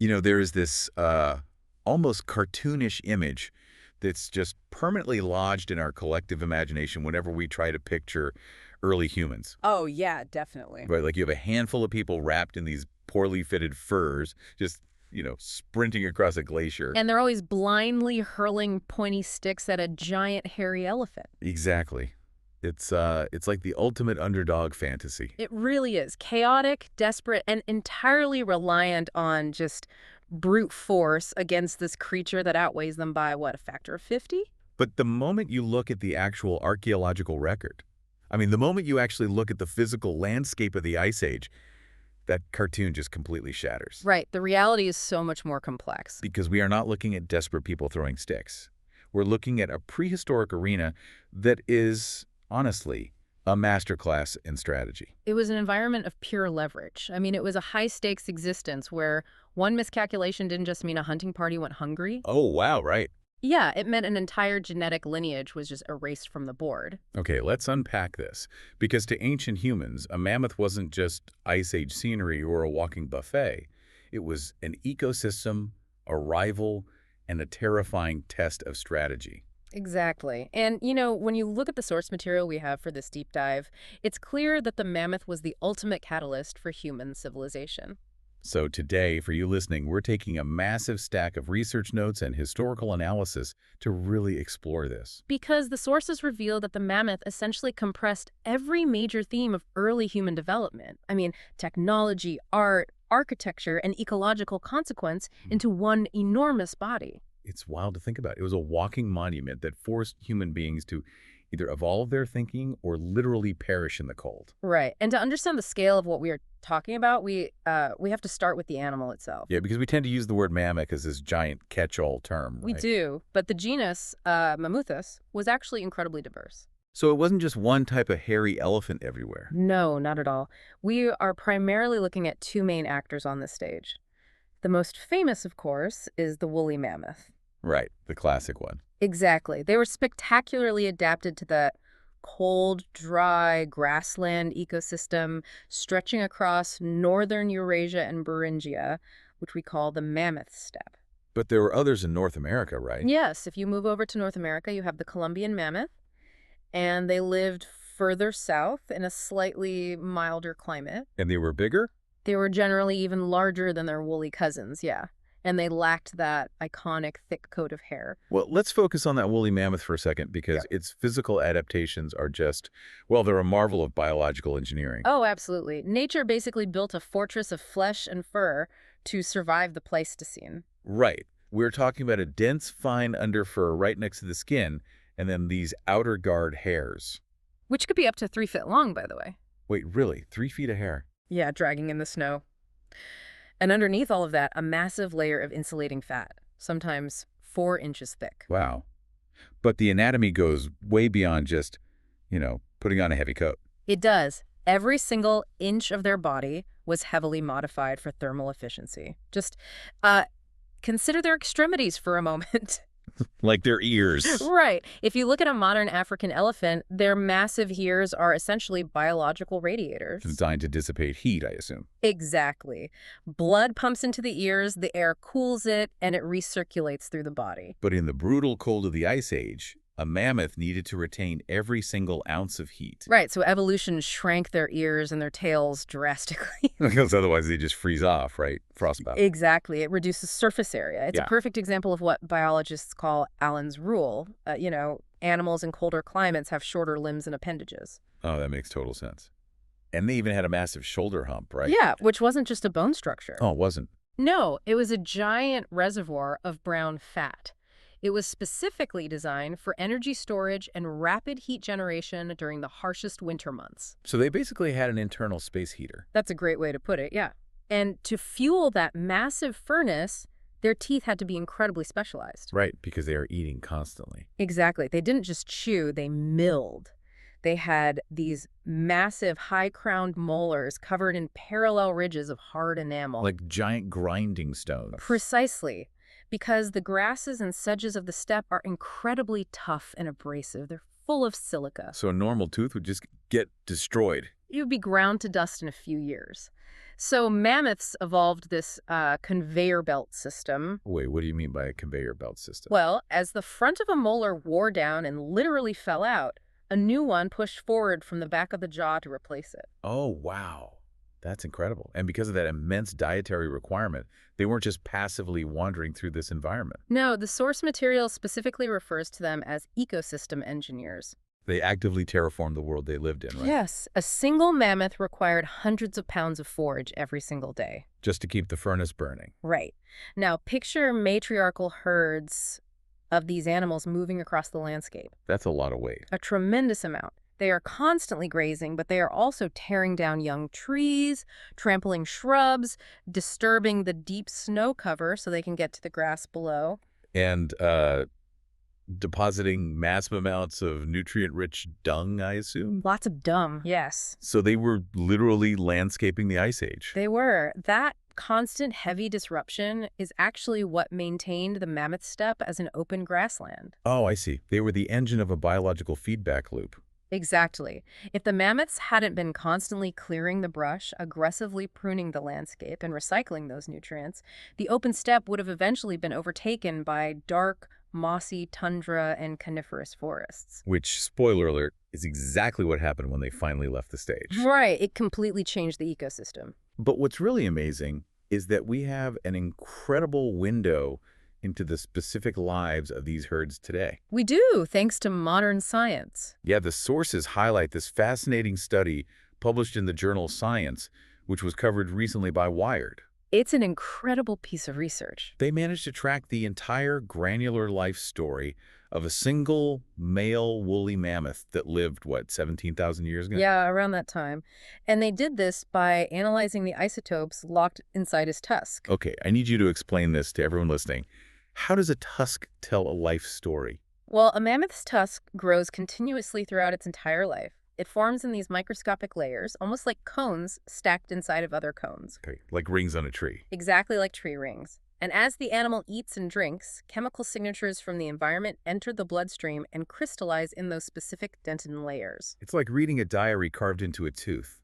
There is this almost cartoonish image that's just permanently lodged in our collective imagination whenever we try to picture early humans. Oh, yeah, definitely. Right? Like you have a handful of people wrapped in these poorly fitted furs, just, sprinting across a glacier. And they're always blindly hurling pointy sticks at a giant hairy elephant. Exactly. It's like the ultimate underdog fantasy. It really is. Chaotic, desperate, and entirely reliant on just brute force against this creature that outweighs them by, what, a factor of 50? But the moment you look at the actual archaeological record, I mean, the moment you actually look at the physical landscape of the Ice Age, that cartoon just completely shatters. Right. The reality is so much more complex. Because we are not looking at desperate people throwing sticks. We're looking at a prehistoric arena that is, honestly, a masterclass in strategy. It was an environment of pure leverage. I mean, it was a high-stakes existence where one miscalculation didn't just mean a hunting party went hungry. Oh, wow, right. Yeah, it meant an entire genetic lineage was just erased from the board. Okay, let's unpack this. Because to ancient humans, a mammoth wasn't just Ice Age scenery or a walking buffet. It was an ecosystem, a rival, and a terrifying test of strategy. Exactly. And, when you look at the source material we have for this deep dive, it's clear that the mammoth was the ultimate catalyst for human civilization. So today, for you listening, we're taking a massive stack of research notes and historical analysis to really explore this. Because the sources reveal that the mammoth essentially compressed every major theme of early human development. I mean, technology, art, architecture, and ecological consequence into one enormous body. It's wild to think about. It was a walking monument that forced human beings to either evolve their thinking or literally perish in the cold. Right. And to understand the scale of what we are talking about, we have to start with the animal itself. Yeah, because we tend to use the word mammoth as this giant catch-all term, right? We do, but the genus Mammothus was actually incredibly diverse. So it wasn't just one type of hairy elephant everywhere. No, not at all. We are primarily looking at two main actors on this stage. The most famous, of course, is the woolly mammoth. Right, the classic one. Exactly. They were spectacularly adapted to the cold, dry grassland ecosystem stretching across northern Eurasia and Beringia, which we call the Mammoth Steppe. But there were others in North America, right? Yes, if you move over to North America, you have the Columbian mammoth, and they lived further south in a slightly milder climate. And they were bigger? They were generally even larger than their woolly cousins, yeah. And they lacked that iconic thick coat of hair. Well, let's focus on that woolly mammoth for a second because its physical adaptations are just, well, they're a marvel of biological engineering. Oh, absolutely. Nature basically built a fortress of flesh and fur to survive the Pleistocene. Right. We're talking about a dense, fine underfur right next to the skin, and then these outer guard hairs. Which could be up to 3 feet long, by the way. Wait, really? 3 feet of hair? Yeah, dragging in the snow. And underneath all of that, a massive layer of insulating fat, sometimes 4 inches thick. Wow. But the anatomy goes way beyond just, putting on a heavy coat. It does. Every single inch of their body was heavily modified for thermal efficiency. Just consider their extremities for a moment. Like their ears. Right. If you look at a modern African elephant, their massive ears are essentially biological radiators. Designed to dissipate heat, I assume. Exactly. Blood pumps into the ears, the air cools it, and it recirculates through the body. But in the brutal cold of the Ice Age, a mammoth needed to retain every single ounce of heat. Right, so evolution shrank their ears and their tails drastically. Because otherwise they just freeze off, right? Frostbite. Exactly. It reduces surface area. It's a Yeah. perfect example of what biologists call Allen's rule. Animals in colder climates have shorter limbs and appendages. Oh, that makes total sense. And they even had a massive shoulder hump, right? Yeah, which wasn't just a bone structure. Oh, it wasn't. No, it was a giant reservoir of brown fat. It was specifically designed for energy storage and rapid heat generation during the harshest winter months. So they basically had an internal space heater. That's a great way to put it, yeah. And to fuel that massive furnace, their teeth had to be incredibly specialized. Right, because they are eating constantly. Exactly. They didn't just chew, they milled. They had these massive high-crowned molars covered in parallel ridges of hard enamel. Like giant grinding stones. Precisely. Because the grasses and sedges of the steppe are incredibly tough and abrasive. They're full of silica. So a normal tooth would just get destroyed. It would be ground to dust in a few years. So mammoths evolved this conveyor belt system. Wait, what do you mean by a conveyor belt system? Well, as the front of a molar wore down and literally fell out, a new one pushed forward from the back of the jaw to replace it. Oh, wow. That's incredible. And because of that immense dietary requirement, they weren't just passively wandering through this environment. No, the source material specifically refers to them as ecosystem engineers. They actively terraformed the world they lived in, right? Yes, a single mammoth required hundreds of pounds of forage every single day. Just to keep the furnace burning. Right. Now, picture matriarchal herds of these animals moving across the landscape. That's a lot of weight. A tremendous amount. They are constantly grazing, but they are also tearing down young trees, trampling shrubs, disturbing the deep snow cover so they can get to the grass below. And depositing massive amounts of nutrient-rich dung, I assume? Lots of dung, yes. So they were literally landscaping the Ice Age. They were. That constant heavy disruption is actually what maintained the mammoth steppe as an open grassland. Oh, I see. They were the engine of a biological feedback loop. Exactly. If the mammoths hadn't been constantly clearing the brush, aggressively pruning the landscape, and recycling those nutrients, the open steppe would have eventually been overtaken by dark, mossy tundra and coniferous forests. Which, spoiler alert, is exactly what happened when they finally left the stage. Right. It completely changed the ecosystem. But what's really amazing is that we have an incredible window into the specific lives of these herds today. We do, thanks to modern science. Yeah, the sources highlight this fascinating study published in the journal Science, which was covered recently by Wired. It's an incredible piece of research. They managed to track the entire granular life story of a single male woolly mammoth that lived, what, 17,000 years ago? Yeah, around that time. And they did this by analyzing the isotopes locked inside his tusk. Okay, I need you to explain this to everyone listening. How does a tusk tell a life story? Well, a mammoth's tusk grows continuously throughout its entire life. It forms in these microscopic layers, almost like cones stacked inside of other cones. Okay, like rings on a tree. Exactly like tree rings. And as the animal eats and drinks, chemical signatures from the environment enter the bloodstream and crystallize in those specific dentin layers. It's like reading a diary carved into a tooth.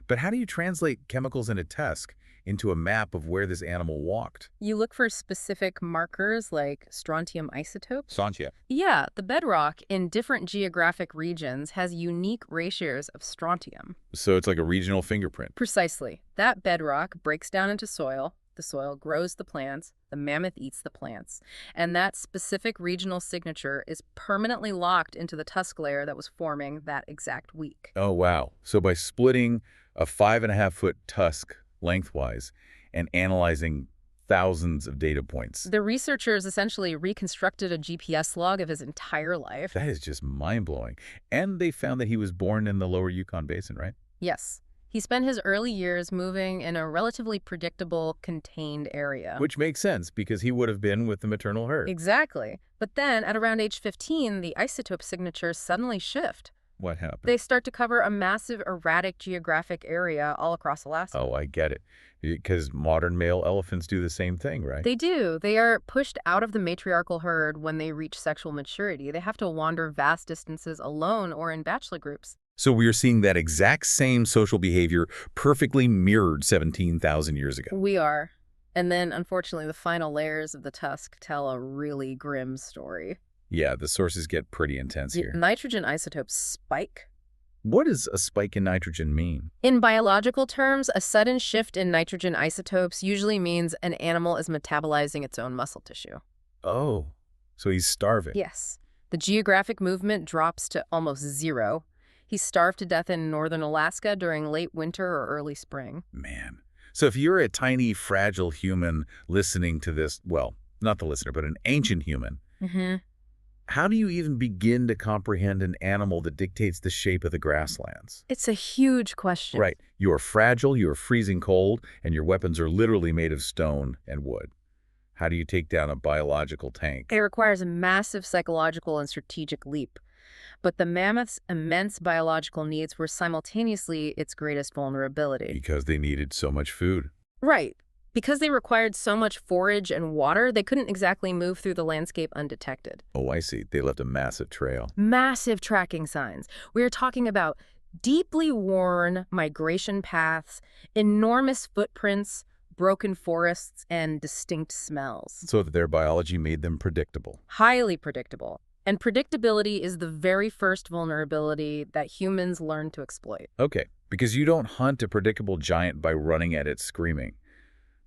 But how do you translate chemicals in a tusk into a map of where this animal walked? You look for specific markers like strontium isotopes. Santia. Yeah, the bedrock in different geographic regions has unique ratios of strontium. So it's like a regional fingerprint. Precisely. That bedrock breaks down into soil. The soil grows the plants. The mammoth eats the plants. And that specific regional signature is permanently locked into the tusk layer that was forming that exact week. Oh, wow. So by splitting a 5.5-foot tusk lengthwise and analyzing thousands of data points. The researchers essentially reconstructed a GPS log of his entire life. That is just mind-blowing. And they found that he was born in the lower Yukon Basin, right? Yes. He spent his early years moving in a relatively predictable, contained area. Which makes sense because he would have been with the maternal herd. Exactly. But then, at around age 15, the isotope signatures suddenly shift. What happened? They start to cover a massive, erratic geographic area all across Alaska. Oh, I get it. Because modern male elephants do the same thing, right? They do. They are pushed out of the matriarchal herd when they reach sexual maturity. They have to wander vast distances alone or in bachelor groups. So we are seeing that exact same social behavior perfectly mirrored 17,000 years ago. We are. And then, unfortunately, the final layers of the tusk tell a really grim story. Yeah, the sources get pretty intense here. Nitrogen isotopes spike. What does a spike in nitrogen mean? In biological terms, a sudden shift in nitrogen isotopes usually means an animal is metabolizing its own muscle tissue. Oh, so he's starving. Yes. The geographic movement drops to almost zero. He's starved to death in northern Alaska during late winter or early spring. Man. So if you're a tiny, fragile human listening to this, well, not the listener, but an ancient human, how do you even begin to comprehend an animal that dictates the shape of the grasslands? It's a huge question. Right. You are fragile, you are freezing cold, and your weapons are literally made of stone and wood. How do you take down a biological tank? It requires a massive psychological and strategic leap. But the mammoth's immense biological needs were simultaneously its greatest vulnerability. Because they needed so much food. Right. Because they required so much forage and water, they couldn't exactly move through the landscape undetected. Oh, I see. They left a massive trail. Massive tracking signs. We are talking about Deeply worn migration paths, enormous footprints, broken forests, and distinct smells. So that their biology made them predictable. Highly predictable. And predictability is the very first vulnerability that humans learn to exploit. Okay, because you don't hunt a predictable giant by running at it screaming.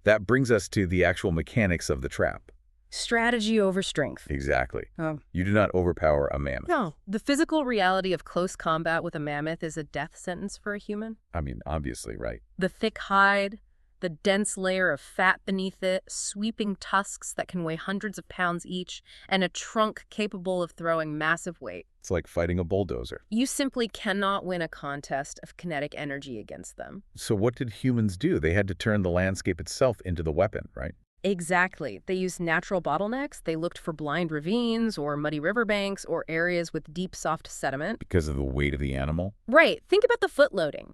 That brings us to the actual mechanics of the trap. Strategy over strength. Exactly. Oh. You do not overpower a mammoth. No. The physical reality of close combat with a mammoth is a death sentence for a human. I mean, obviously, right? The thick hide, the dense layer of fat beneath it, sweeping tusks that can weigh hundreds of pounds each, and a trunk capable of throwing massive weight. It's like fighting a bulldozer. You simply cannot win a contest of kinetic energy against them. So what did humans do? They had to turn the landscape itself into the weapon, right? Exactly. They used natural bottlenecks. They looked for blind ravines or muddy riverbanks or areas with deep, soft sediment. Because of the weight of the animal? Right. Think about the foot loading.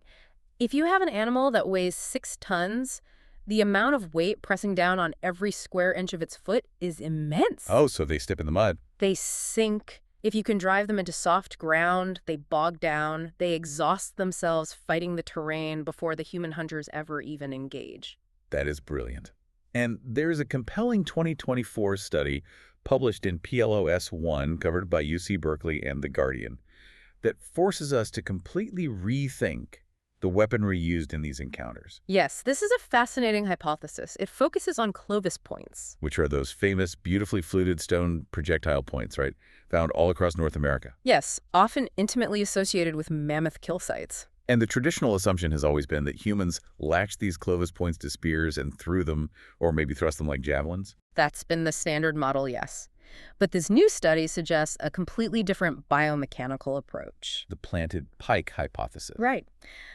If you have an animal that weighs 6 tons, the amount of weight pressing down on every square inch of its foot is immense. Oh, so they step in the mud. They sink. If you can drive them into soft ground, they bog down. They exhaust themselves fighting the terrain before the human hunters ever even engage. That is brilliant. And there's a compelling 2024 study published in PLOS One, covered by UC Berkeley and The Guardian, that forces us to completely rethink the weaponry used in these encounters. Yes, this is a fascinating hypothesis. It focuses on Clovis points. Which are those famous, beautifully fluted stone projectile points, right? Found all across North America. Yes, often intimately associated with mammoth kill sites. And the traditional assumption has always been that humans latched these Clovis points to spears and threw them, or maybe thrust them like javelins. That's been the standard model, yes. But this new study suggests a completely different biomechanical approach. The planted pike hypothesis. Right.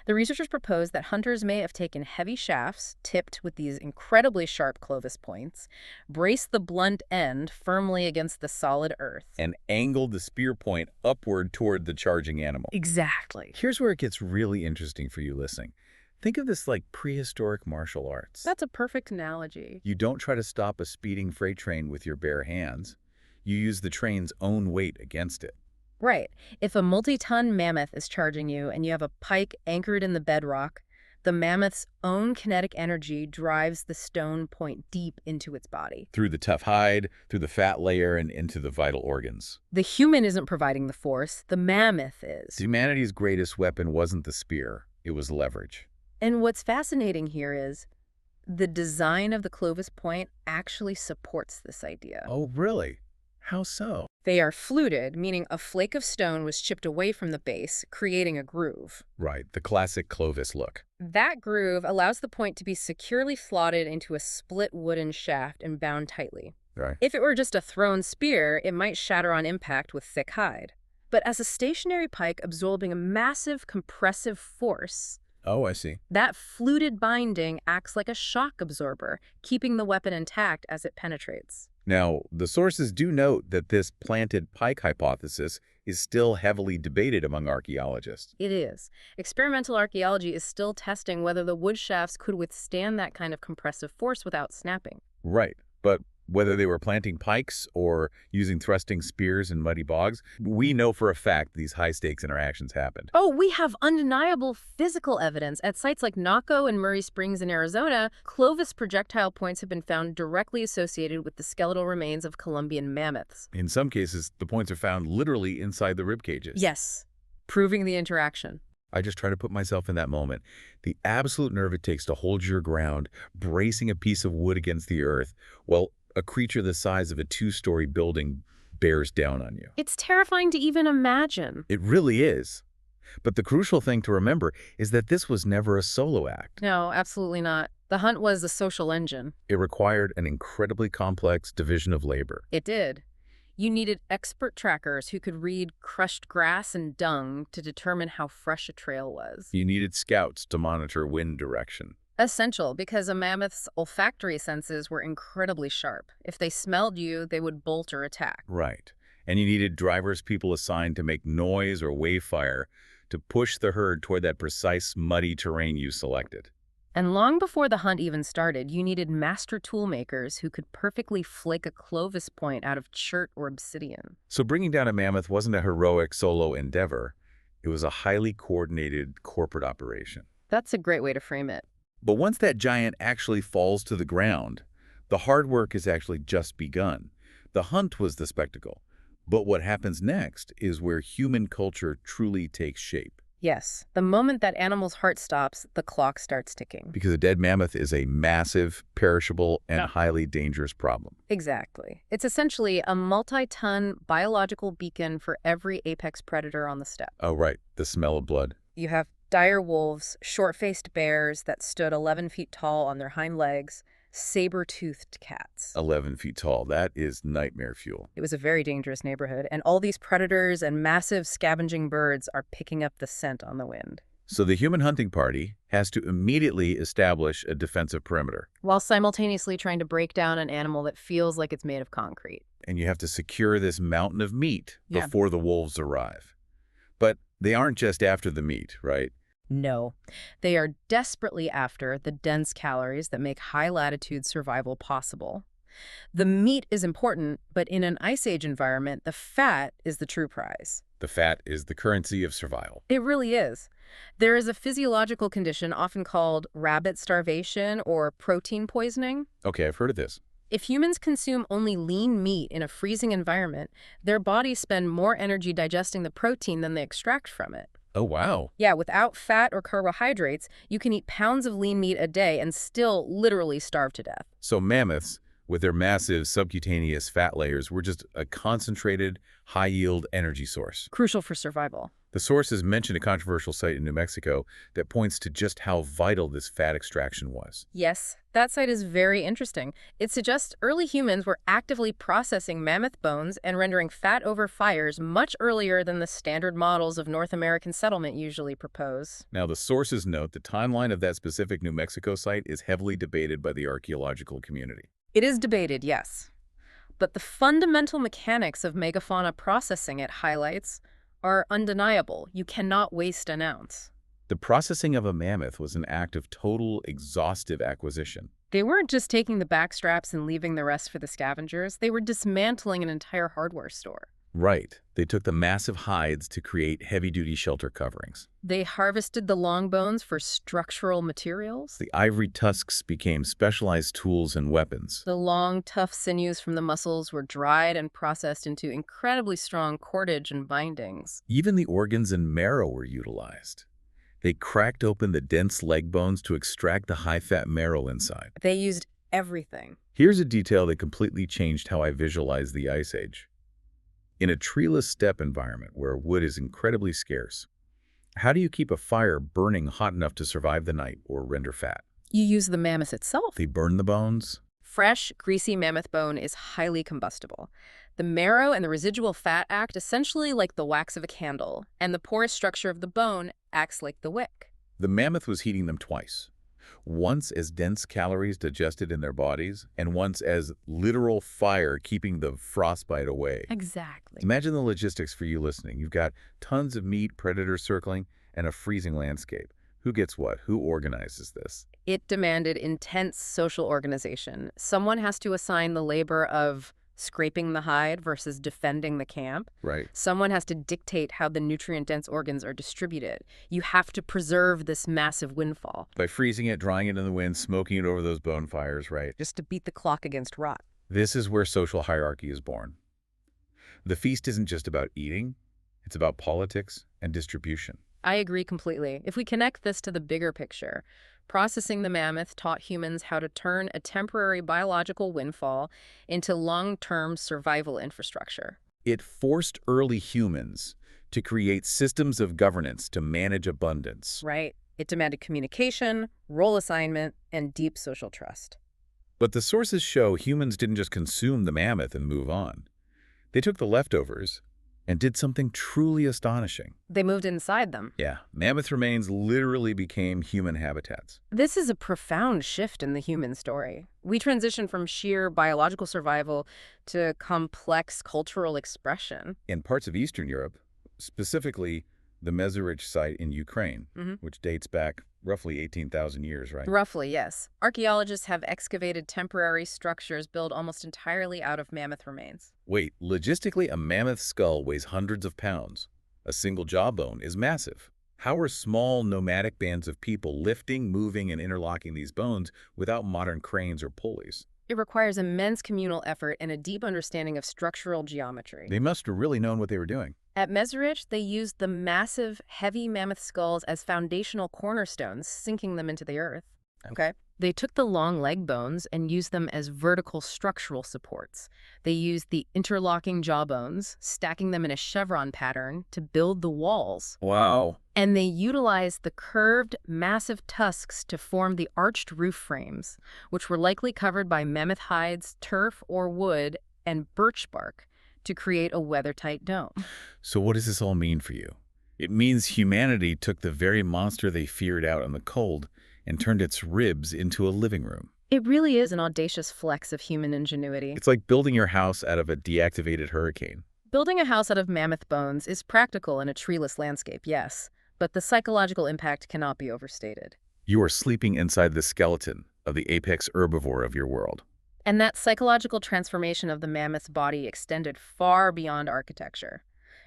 The researchers proposed that hunters may have taken heavy shafts tipped with these incredibly sharp Clovis points, braced the blunt end firmly against the solid earth, And angled the spear point upward toward the charging animal. Exactly. Here's where it gets really interesting for you listening. Think of this like prehistoric martial arts. That's a perfect analogy. You don't try to stop a speeding freight train with your bare hands. You use the train's own weight against it. Right. If a multi-ton mammoth is charging you and you have a pike anchored in the bedrock, the mammoth's own kinetic energy drives the stone point deep into its body. Through the tough hide, through the fat layer, and into the vital organs. The human isn't providing the force, the mammoth is. Humanity's greatest weapon wasn't the spear, it was leverage. And what's fascinating here is the design of the Clovis point actually supports this idea. Oh, really? How so? They are fluted, meaning a flake of stone was chipped away from the base, creating a groove. Right, the classic Clovis look. That groove allows the point to be securely slotted into a split wooden shaft and bound tightly. Right. If it were just a thrown spear, it might shatter on impact with thick hide. But as a stationary pike absorbing a massive compressive force, Oh, I see. that fluted binding acts like a shock absorber, keeping the weapon intact as it penetrates. Now, the sources do note that this planted pike hypothesis is still heavily debated among archaeologists. It is. Experimental archaeology is still testing whether the wood shafts could withstand that kind of compressive force without snapping. Right, but whether they were planting pikes or using thrusting spears in muddy bogs, we know for a fact these high-stakes interactions happened. Oh, we have undeniable physical evidence. At sites like Naco and Murray Springs in Arizona, Clovis projectile points have been found directly associated with the skeletal remains of Columbian mammoths. In some cases, the points are found literally inside the rib cages. Yes, proving the interaction. I just try to put myself in that moment. The absolute nerve it takes to hold your ground, bracing a piece of wood against the earth, while a creature the size of a 2-story building bears down on you. It's terrifying to even imagine. It really is. But the crucial thing to remember is that this was never a solo act. No, absolutely not. The hunt was a social engine. It required an incredibly complex division of labor. It did. You needed expert trackers who could read crushed grass and dung to determine how fresh a trail was. You needed scouts to monitor wind direction. Essential, because a mammoth's olfactory senses were incredibly sharp. If they smelled you, they would bolt or attack. Right. And you needed drivers, people assigned to make noise or wave fire to push the herd toward that precise muddy terrain you selected. And long before the hunt even started, you needed master toolmakers who could perfectly flake a Clovis point out of chert or obsidian. So bringing down a mammoth wasn't a heroic solo endeavor. It was a highly coordinated corporate operation. That's a great way to frame it. But once that giant actually falls to the ground, the hard work has actually just begun. The hunt was the spectacle. But what happens next is where human culture truly takes shape. Yes, the moment that animal's heart stops, the clock starts ticking. Because a dead mammoth is a massive, perishable, and highly dangerous problem. Exactly. It's essentially a multi-ton biological beacon for every apex predator on the steppe. Oh, right. The smell of blood. You have dire wolves, short-faced bears that stood 11 feet tall on their hind legs, saber-toothed cats. 11 feet tall. That is nightmare fuel. It was a very dangerous neighborhood, and all these predators and massive scavenging birds are picking up the scent on the wind. So the human hunting party has to immediately establish a defensive perimeter. While simultaneously trying to break down an animal that feels like it's made of concrete. And you have to secure this mountain of meat Yeah. before the wolves arrive. But they aren't just after the meat, right? No, they are desperately after the dense calories that make high-latitude survival possible. The meat is important, but in an Ice Age environment, the fat is the true prize. The fat is the currency of survival. It really is. There is a physiological condition often called rabbit starvation or protein poisoning. Okay, I've heard of this. If humans consume only lean meat in a freezing environment, their bodies spend more energy digesting the protein than they extract from it. Oh, wow. Yeah, without fat or carbohydrates, you can eat pounds of lean meat a day and still literally starve to death. So mammoths, with their massive subcutaneous fat layers, were just a concentrated, high-yield energy source. Crucial for survival. The source has mentioned a controversial site in New Mexico that points to just how vital this fat extraction was. Yes, that site is very interesting. It suggests early humans were actively processing mammoth bones and rendering fat over fires much earlier than the standard models of North American settlement usually propose. Now, the sources note the timeline of that specific New Mexico site is heavily debated by the archaeological community. It is debated, yes. But the fundamental mechanics of megafauna processing it highlights are undeniable. You cannot waste an ounce. The processing of a mammoth was an act of total, exhaustive acquisition. They weren't just taking the backstraps and leaving the rest for the scavengers. They were dismantling an entire hardware store. Right. They took the massive hides to create heavy-duty shelter coverings. They harvested the long bones for structural materials. The ivory tusks became specialized tools and weapons. The long, tough sinews from the muscles were dried and processed into incredibly strong cordage and bindings. Even the organs and marrow were utilized. They cracked open the dense leg bones to extract the high-fat marrow inside. They used everything. Here's a detail that completely changed how I visualize the Ice Age. In a treeless steppe environment where wood is incredibly scarce, how do you keep a fire burning hot enough to survive the night or render fat? You use the mammoth itself. They burn the bones? Fresh, greasy mammoth bone is highly combustible. The marrow and the residual fat act essentially like the wax of a candle, and the porous structure of the bone acts like the wick. The mammoth was heating them twice. Once as dense calories digested in their bodies, and once as literal fire keeping the frostbite away. Exactly. Imagine the logistics for you listening. You've got tons of meat, predators circling, and a freezing landscape. Who gets what? Who organizes this? It demanded intense social organization. Someone has to assign the labor of scraping the hide versus defending the camp. Right. Someone has to dictate how the nutrient-dense organs are distributed. You have to preserve this massive windfall. By freezing it, drying it in the wind, smoking it over those bonfires, right? Just to beat the clock against rot. This is where social hierarchy is born. The feast isn't just about eating, it's about politics and distribution. I agree completely. If we connect this to the bigger picture, processing the mammoth taught humans how to turn a temporary biological windfall into long-term survival infrastructure. It forced early humans to create systems of governance to manage abundance. Right. It demanded communication, role assignment, and deep social trust. But the sources show humans didn't just consume the mammoth and move on. They took the leftovers and did something truly astonishing. They moved inside them. Yeah, mammoth remains literally became human habitats. This is a profound shift in the human story. We transition from sheer biological survival to complex cultural expression. In parts of Eastern Europe, specifically the Mezerich site in Ukraine, which dates back roughly 18,000 years, right? Roughly, yes. Archaeologists have excavated temporary structures built almost entirely out of mammoth remains. Wait, logistically, a mammoth skull weighs hundreds of pounds. A single jawbone is massive. How are small nomadic bands of people lifting, moving, and interlocking these bones without modern cranes or pulleys? It requires immense communal effort and a deep understanding of structural geometry. They must have really known what they were doing. At Meserich, they used the massive, heavy mammoth skulls as foundational cornerstones, sinking them into the earth. Okay. They took the long leg bones and used them as vertical structural supports. They used the interlocking jawbones, stacking them in a chevron pattern to build the walls. Wow. And they utilized the curved, massive tusks to form the arched roof frames, which were likely covered by mammoth hides, turf or wood, and birch bark to create a weather-tight dome. So what does this all mean for you? It means humanity took the very monster they feared out in the cold and turned its ribs into a living room. It really is an audacious flex of human ingenuity. It's like building your house out of a deactivated hurricane. Building a house out of mammoth bones is practical in a treeless landscape, yes, but the psychological impact cannot be overstated. You are sleeping inside the skeleton of the apex herbivore of your world. And that psychological transformation of the mammoth's body extended far beyond architecture.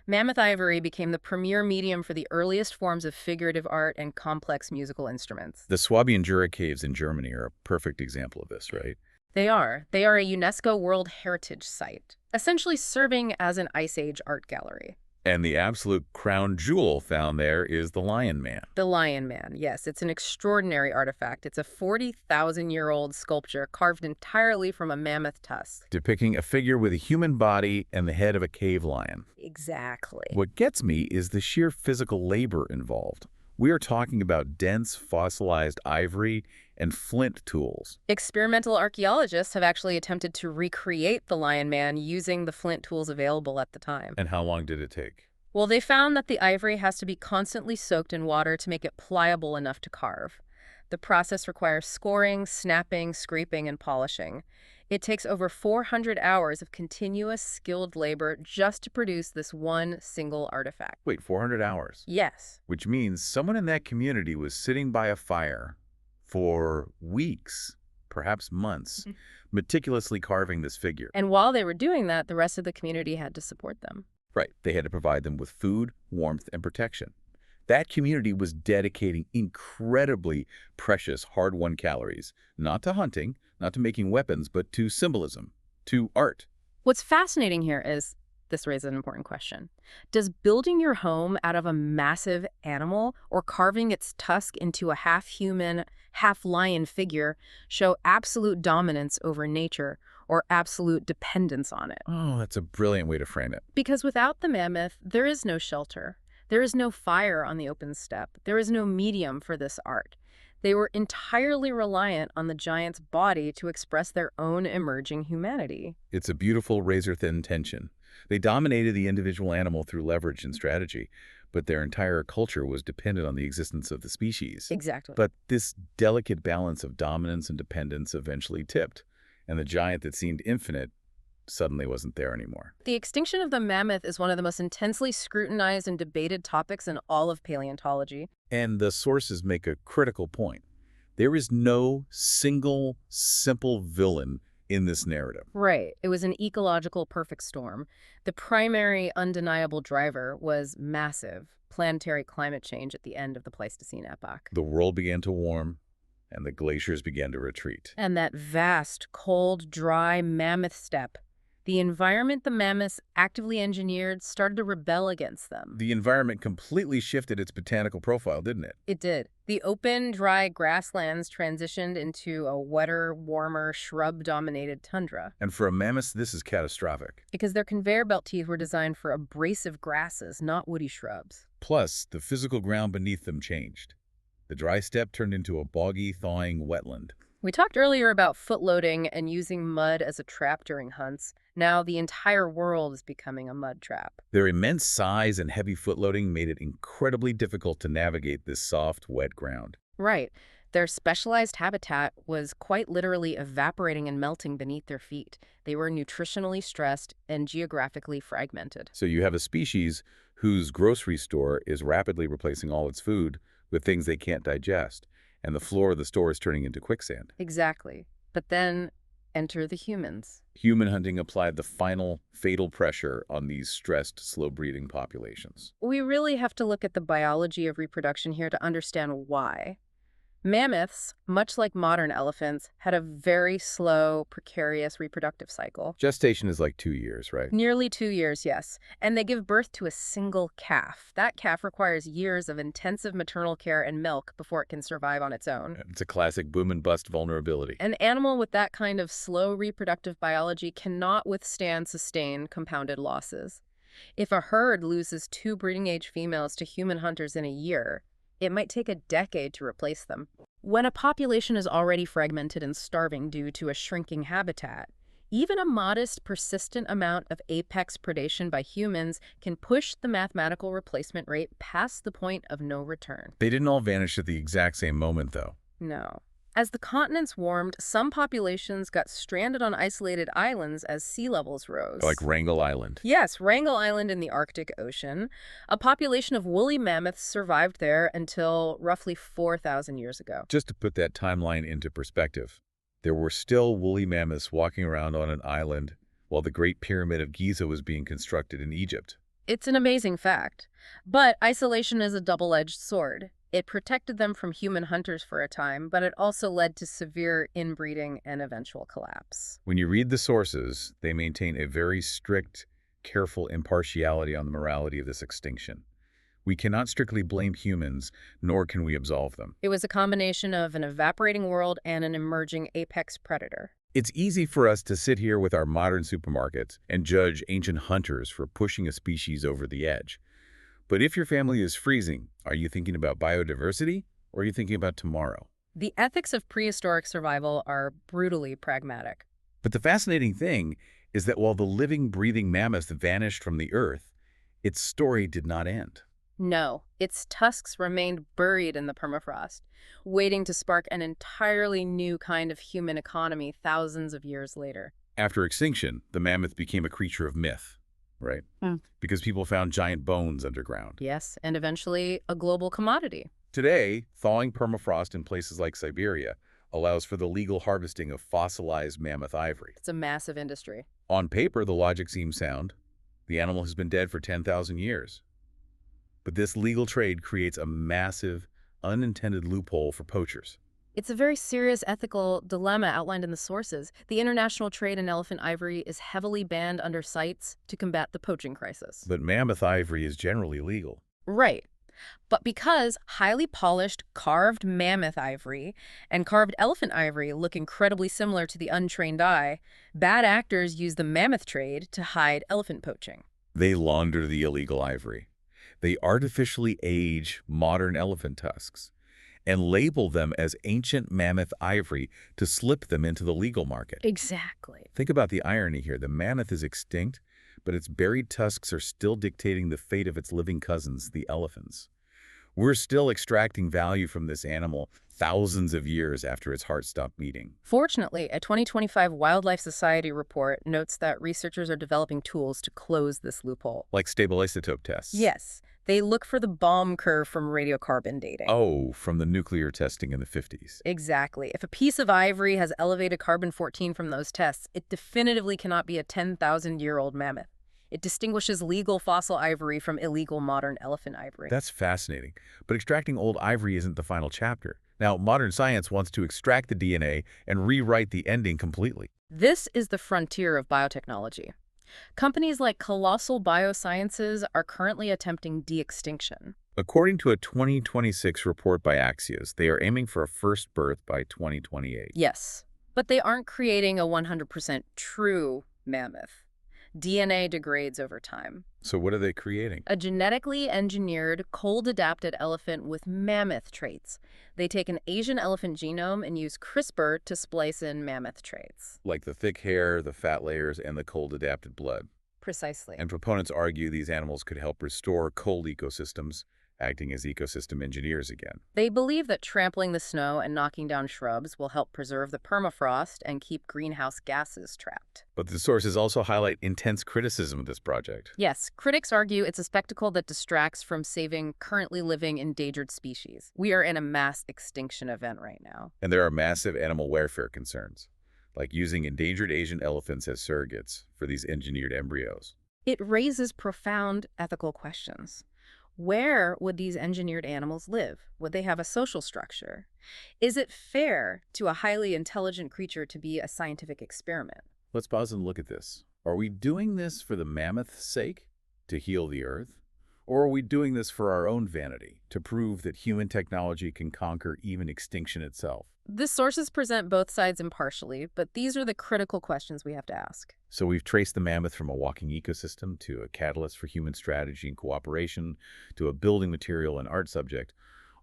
Mammoth ivory became the premier medium for the earliest forms of figurative art and complex musical instruments. The Swabian Jura caves in Germany are a perfect example of this, right? They are. They are a UNESCO World Heritage Site, essentially serving as an Ice Age art gallery. And the absolute crown jewel found there is the Lion Man. The Lion Man, yes, it's an extraordinary artifact. It's a 40,000-year-old sculpture carved entirely from a mammoth tusk. Depicting a figure with a human body and the head of a cave lion. Exactly. What gets me is the sheer physical labor involved. We are talking about dense fossilized ivory and flint tools. Experimental archaeologists have actually attempted to recreate the Lion Man using the flint tools available at the time. And how long did it take? Well, they found that the ivory has to be constantly soaked in water to make it pliable enough to carve. The process requires scoring, snapping, scraping, and polishing. It takes over 400 hours of continuous, skilled labor just to produce this one single artifact. Wait, 400 hours? Yes. Which means someone in that community was sitting by a fire for weeks, perhaps months, meticulously carving this figure. And while they were doing that, the rest of the community had to support them. Right. They had to provide them with food, warmth, and protection. That community was dedicating incredibly precious, hard-won calories, not to hunting, not to making weapons, but to symbolism, to art. What's fascinating here is, this raises an important question. Does building your home out of a massive animal or carving its tusk into a half-human, half-lion figure show absolute dominance over nature or absolute dependence on it? Oh, that's a brilliant way to frame it. Because without the mammoth, there is no shelter. There is no fire on the open steppe. There is no medium for this art. They were entirely reliant on the giant's body to express their own emerging humanity. It's a beautiful razor-thin tension. They dominated the individual animal through leverage and strategy, but their entire culture was dependent on the existence of the species. Exactly. But this delicate balance of dominance and dependence eventually tipped, and the giant that seemed infinite suddenly wasn't there anymore. The extinction of the mammoth is one of the most intensely scrutinized and debated topics in all of paleontology. And the sources make a critical point. There is no single, simple villain in this narrative. Right. It was an ecological perfect storm. The primary undeniable driver was massive planetary climate change at the end of the Pleistocene epoch. The world began to warm, and the glaciers began to retreat. And that vast, cold, dry mammoth steppe, the environment the mammoths actively engineered, started to rebel against them. The environment completely shifted its botanical profile, didn't it? It did. The open, dry grasslands transitioned into a wetter, warmer, shrub-dominated tundra. And for a mammoth, this is catastrophic. Because their conveyor belt teeth were designed for abrasive grasses, not woody shrubs. Plus, the physical ground beneath them changed. The dry steppe turned into a boggy, thawing wetland. We talked earlier about footloading and using mud as a trap during hunts. Now the entire world is becoming a mud trap. Their immense size and heavy footloading made it incredibly difficult to navigate this soft, wet ground. Right. Their specialized habitat was quite literally evaporating and melting beneath their feet. They were nutritionally stressed and geographically fragmented. So you have a species whose grocery store is rapidly replacing all its food with things they can't digest, and the floor of the store is turning into quicksand. Exactly. But then Enter the humans. Human hunting applied the final fatal pressure on these stressed, slow-breeding populations. We really have to look at the biology of reproduction here to understand why. Mammoths, much like modern elephants, had a very slow, precarious reproductive cycle. Gestation is like 2 years, right? Nearly 2 years, yes. And they give birth to a single calf. That calf requires years of intensive maternal care and milk before it can survive on its own. It's a classic boom and bust vulnerability. An animal with that kind of slow reproductive biology cannot withstand sustained compounded losses. If a herd loses 2 breeding-age females to human hunters in a year, it might take a decade to replace them. When a population is already fragmented and starving due to a shrinking habitat, even a modest, persistent amount of apex predation by humans can push the mathematical replacement rate past the point of no return. They didn't all vanish at the exact same moment, though. No. As the continents warmed, some populations got stranded on isolated islands as sea levels rose. Like Wrangel Island. Yes, Wrangel Island in the Arctic Ocean. A population of woolly mammoths survived there until roughly 4,000 years ago. Just to put that timeline into perspective, there were still woolly mammoths walking around on an island while the Great Pyramid of Giza was being constructed in Egypt. It's an amazing fact. But isolation is a double-edged sword. It protected them from human hunters for a time, but it also led to severe inbreeding and eventual collapse. When you read the sources, they maintain a very strict, careful impartiality on the morality of this extinction. We cannot strictly blame humans, nor can we absolve them. It was a combination of an evaporating world and an emerging apex predator. It's easy for us to sit here with our modern supermarkets and judge ancient hunters for pushing a species over the edge. But if your family is freezing, are you thinking about biodiversity, or are you thinking about tomorrow? The ethics of prehistoric survival are brutally pragmatic. But the fascinating thing is that while the living, breathing mammoth vanished from the earth, its story did not end. No, its tusks remained buried in the permafrost, waiting to spark an entirely new kind of human economy thousands of years later. After extinction, the mammoth became a creature of myth, right? Because people found giant bones underground. Yes, and eventually a global commodity. Today, thawing permafrost in places like Siberia allows for the legal harvesting of fossilized mammoth ivory. It's a massive industry. On paper, the logic seems sound. The animal has been dead for 10,000 years. But this legal trade creates a massive, unintended loophole for poachers. It's a very serious ethical dilemma outlined in the sources. The international trade in elephant ivory is heavily banned under CITES to combat the poaching crisis. But mammoth ivory is generally legal. Right. But because highly polished carved mammoth ivory and carved elephant ivory look incredibly similar to the untrained eye, bad actors use the mammoth trade to hide elephant poaching. They launder the illegal ivory. They artificially age modern elephant tusks and label them as ancient mammoth ivory to slip them into the legal market. Exactly. Think about the irony here. The mammoth is extinct, but its buried tusks are still dictating the fate of its living cousins, the elephants. We're still extracting value from this animal thousands of years after its heart stopped beating. Fortunately, a 2025 Wildlife Society report notes that researchers are developing tools to close this loophole. Like stable isotope tests. Yes. They look for the bomb curve from radiocarbon dating. Oh, from the nuclear testing in the 50s. Exactly. If a piece of ivory has elevated carbon-14 from those tests, it definitively cannot be a 10,000-year-old mammoth. It distinguishes legal fossil ivory from illegal modern elephant ivory. That's fascinating. But extracting old ivory isn't the final chapter. Now, modern science wants to extract the DNA and rewrite the ending completely. This is the frontier of biotechnology. Companies like Colossal Biosciences are currently attempting de-extinction. According to a 2026 report by Axios, they are aiming for a first birth by 2028. Yes, but they aren't creating a 100% true mammoth. DNA degrades over time. So what are they creating? A genetically engineered, cold-adapted elephant with mammoth traits. They take an Asian elephant genome and use CRISPR to splice in mammoth traits. Like the thick hair, the fat layers, and the cold-adapted blood. Precisely. And proponents argue these animals could help restore cold ecosystems, acting as ecosystem engineers again. They believe that trampling the snow and knocking down shrubs will help preserve the permafrost and keep greenhouse gases trapped. But the sources also highlight intense criticism of this project. Yes, critics argue it's a spectacle that distracts from saving currently living endangered species. We are in a mass extinction event right now. And there are massive animal welfare concerns. like using endangered Asian elephants as surrogates for these engineered embryos. It raises profound ethical questions. Where would these engineered animals live? Would they have a social structure? Is it fair to a highly intelligent creature to be a scientific experiment? Let's pause and look at this. Are we doing this for the mammoth's sake, to heal the Earth? Or are we doing this for our own vanity, to prove that human technology can conquer even extinction itself? The sources present both sides impartially, but these are the critical questions we have to ask. So we've traced the mammoth from a walking ecosystem to a catalyst for human strategy and cooperation, to a building material and art subject,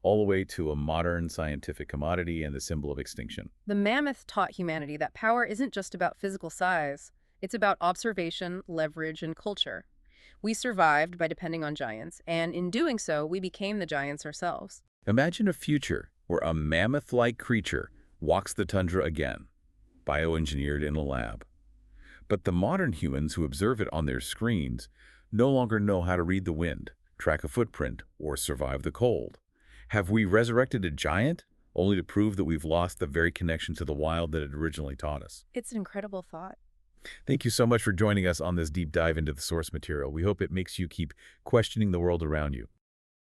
all the way to a modern scientific commodity and the symbol of extinction. The mammoth taught humanity that power isn't just about physical size. It's about observation, leverage, and culture. We survived by depending on giants, and in doing so, we became the giants ourselves. Imagine a future where a mammoth-like creature walks the tundra again, bioengineered in a lab. But the modern humans who observe it on their screens no longer know how to read the wind, track a footprint, or survive the cold. Have we resurrected a giant, only to prove that we've lost the very connection to the wild that it originally taught us? It's an incredible thought. Thank you so much for joining us on this deep dive into the source material. We hope it makes you keep questioning the world around you.